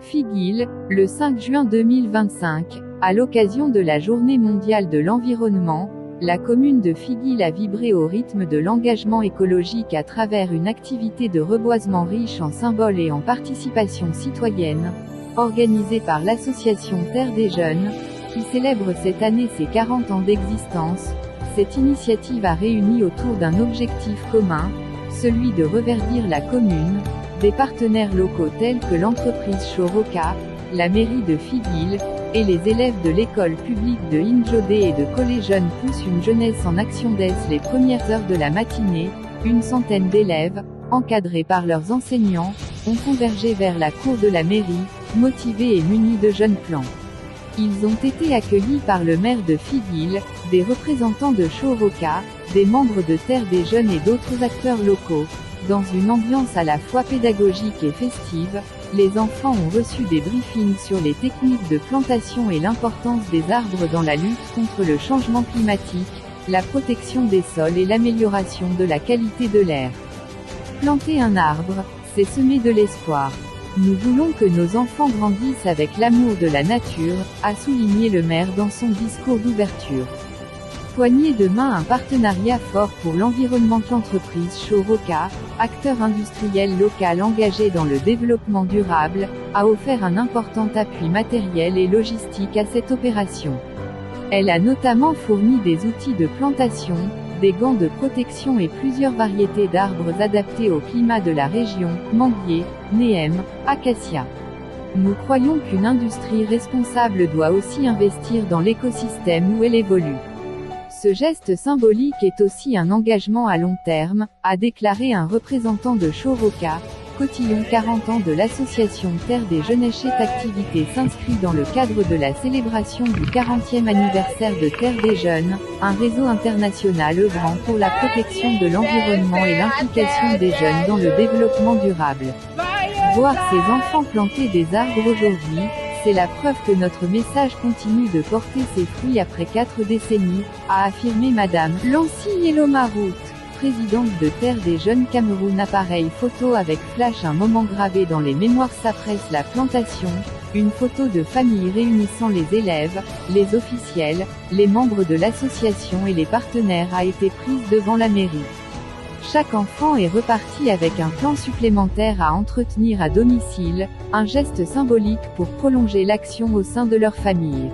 Figuil, le 5 juin 2025, à l'occasion de la Journée mondiale de l'environnement, la commune de Figuil a vibré au rythme de l'engagement écologique à travers une activité de reboisement riche en symboles et en participation citoyenne, organisée par l'association Terre des Jeunes, qui célèbre cette année ses 40 ans d'existence. Cette initiative a réuni autour d'un objectif commun, celui de reverdir la commune. Des partenaires locaux tels que l'entreprise Choroca, la mairie de Figuil, et les élèves de l'école publique de Injodé et de Collège Jeunes poussent une jeunesse en action dès les premières heures de la matinée. Une centaine d'élèves, encadrés par leurs enseignants, ont convergé vers la cour de la mairie, motivés et munis de jeunes plans. Ils ont été accueillis par le maire de Figuil, des représentants de Choroca, des membres de Terre des Jeunes et d'autres acteurs locaux. Dans une ambiance à la fois pédagogique et festive, les enfants ont reçu des briefings sur les techniques de plantation et l'importance des arbres dans la lutte contre le changement climatique, la protection des sols et l'amélioration de la qualité de l'air. Planter un arbre, c'est semer de l'espoir. Nous voulons que nos enfants grandissent avec l'amour de la nature, a souligné le maire dans son discours d'ouverture. Poignée de main, un partenariat fort pour l'environnement. L'entreprise Choroca, acteur industriel local engagé dans le développement durable, a offert un important appui matériel et logistique à cette opération. Elle a notamment fourni des outils de plantation, des gants de protection et plusieurs variétés d'arbres adaptés au climat de la région, manguier, néem, acacia. Nous croyons qu'une industrie responsable doit aussi investir dans l'écosystème où elle évolue. Ce geste symbolique est aussi un engagement à long terme, a déclaré un représentant de Choroca. Cotillon. 40 ans de l'association Terre des Jeunes. Cette activité s'inscrit dans le cadre de la célébration du 40e anniversaire de Terre des Jeunes, un réseau international œuvrant pour la protection de l'environnement et l'implication des jeunes dans le développement durable. Voir ces enfants planter des arbres aujourd'hui, c'est la preuve que notre message continue de porter ses fruits après 4 décennies, a affirmé Madame Lancy Yelomarout, présidente de Terre des Jeunes Cameroun. Appareil photo avec flash. Un moment gravé dans les mémoires s'apprête la plantation. Une photo de famille réunissant les élèves, les officiels, les membres de l'association et les partenaires a été prise devant la mairie. Chaque enfant est reparti avec un plan supplémentaire à entretenir à domicile, un geste symbolique pour prolonger l'action au sein de leur famille.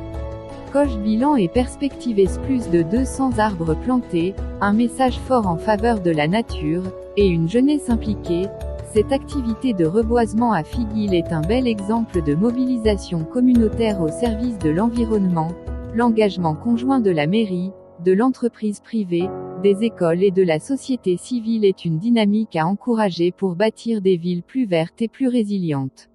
Coche bilan et perspectives. Plus de 200 arbres plantés, un message fort en faveur de la nature, et une jeunesse impliquée. Cette activité de reboisement à Figuil est un bel exemple de mobilisation communautaire au service de l'environnement. L'engagement conjoint de la mairie, de l'entreprise privée, des écoles et de la société civile est une dynamique à encourager pour bâtir des villes plus vertes et plus résilientes.